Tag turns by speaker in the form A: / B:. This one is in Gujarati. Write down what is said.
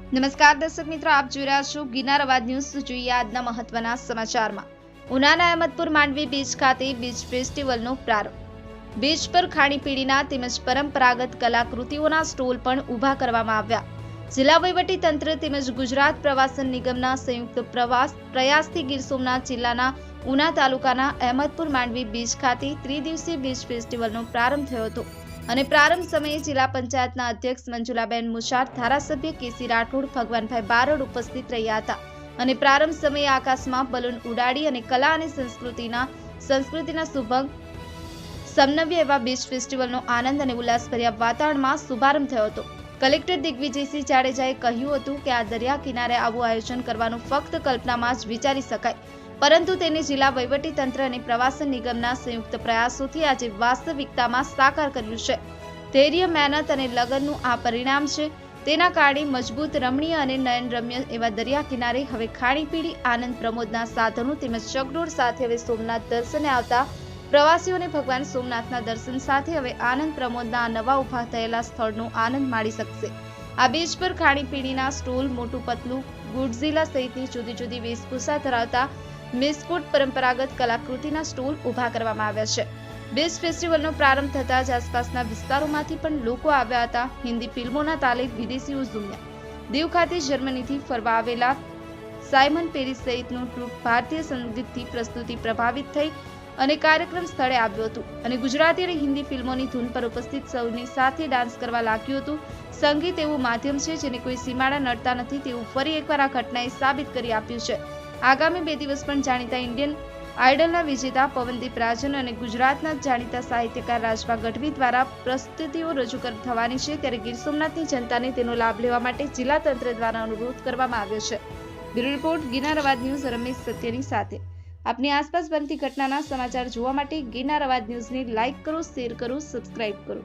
A: નમસ્કાર દર્શક મિત્રો, આપ જોઈ રહ્યા છો ગિરનાર અવાજ ન્યૂઝ। જોઈએ આજના મહત્વના સમાચારમાં। ઉનાના અહેમદપુર માંડવી બીચ ખાતે બીચ ફેસ્ટિવલનો પ્રારંભ। બીચ પર ખાણીપીણીના તેમજ પરંપરાગત કલાકૃતિઓના સ્ટોલ પણ ઊભા કરવામાં આવ્યા। જિલ્લા વહીવટી તંત્ર તેમજ ગુજરાત પ્રવાસન નિગમના સંયુક્ત પ્રયાસથી ગીર સોમનાથ જિલ્લાના ઉના તાલુકાના અહેમદપુર માંડવી બીચ ખાતે ત્રિદિવસીય બીચ ફેસ્ટિવલનો પ્રારંભ થયો હતો અને પ્રારંભ સમયે જિલ્લા પંચાયતના અધ્યક્ષ મંજુલાબેન મુશાર, ધારાસભ્ય કેસી રાઠોડ, ભગવાનભાઈ બારડ ઉપસ્થિત રહ્યા હતા અને પ્રારંભ સમયે આકાશમાં બલૂન ઉડાડી અને કલા અને સંસ્કૃતિના સુભંગ સમન્વય એવા બીચ ફેસ્ટિવલનો આનંદ અને ઉલ્લાસભર્યા વાતાવરણમાં શુભારંભ થયો હતો। કલેક્ટર દિગ્વિજયસિંહ જાડેજાએ કહ્યું હતું કે આ દરિયા કિનારે આવું આયોજન કરવાનું ફક્ત કલ્પનામાં જ વિચારી શકાય, પરંતુ તેને જિલ્લા વહીવટી તંત્ર અને પ્રવાસન નિગમના સંયુક્ત પ્રયાસોથી આજે વાસ્તવિકતામાં સાકાર કર્યું છે। ધૈર્ય, મહેનત અને લગનનું આ પરિણામ છે। તેના કારણે મજબૂત, રમણીય અને નયનરમ્ય એવા દરિયા કિનારે હવે ખાણીપીણી, આનંદ પ્રમોદના સાધનો તેમજ ચકડોળ સાથે હવે સોમનાથ દર્શને આવતા પ્રવાસીઓને ભગવાન સોમનાથના દર્શન સાથે હવે આનંદ પ્રમોદના આ નવા ઊભા થયેલા સ્થળનો આનંદ માણી શકશે। આ બીચ પર ખાણીપીણીના સ્ટોલ, મોટું પતલું, ગુડઝીલા સહિતની જુદી જુદી વેશભૂષા ધરાવતા મિસ્કોટ પરંપરાગત કલાકૃતિના સ્ટોલ ઊભા કરવામાં આવ્યા છે। બીચ ફેસ્ટિવલનો પ્રારંભ થતાં જ આસપાસના વિસ્તારોમાંથી પણ લોકો આવ્યા હતા। હિન્દી ફિલ્મોના તાલે વિદેશીઓ ઝૂમ્યા। દીવ ખાતે જર્મનીથી ફરવા આવેલા સાયમન પેરિસ સહિતનું ટ્રુપ ભારતીય સંગીતથી પ્રસ્તુતિ પ્રભાવિત થઈ અને કાર્યક્રમ સ્થળે આવ્યું હતું અને ગુજરાતી અને હિન્દી ફિલ્મોની ધૂન પર ઉપસ્થિત સૌની સાથે ડાન્સ કરવા લાગ્યું હતું। સંગીત એવું માધ્યમ છે જેને કોઈ સીમાડા નડતા નથી તેવું ફરી એકવાર આ ઘટનાએ સાબિત કરી આપ્યું છે। આગામી 2 દિવસ પણ જાણીતા ઇન્ડિયન આઇડલના વિજેતા પવનદીપ રાજન અને ગુજરાતના જાણીતા સાહિત્યકાર રાજભા ગઢવી દ્વારા પ્રસ્તુતિઓ રજૂ થવાની છે, ત્યારે ગીર સોમનાથની જનતાને તેનો લાભ લેવા માટે જિલ્લા તંત્ર દ્વારા અનુરોધ કરવામાં આવ્યો છે। બ્યુરો રિપોર્ટ, ગિરનાર અવાજ ન્યૂઝ, રમેશ સત્યની સાથે। આપની આસપાસ બનતી ઘટનાના સમાચાર જોવા માટે ગિરનાર અવાજ ન્યૂઝને લાઇક કરો, શેર કરો, સબસ્ક્રાઇબ કરો।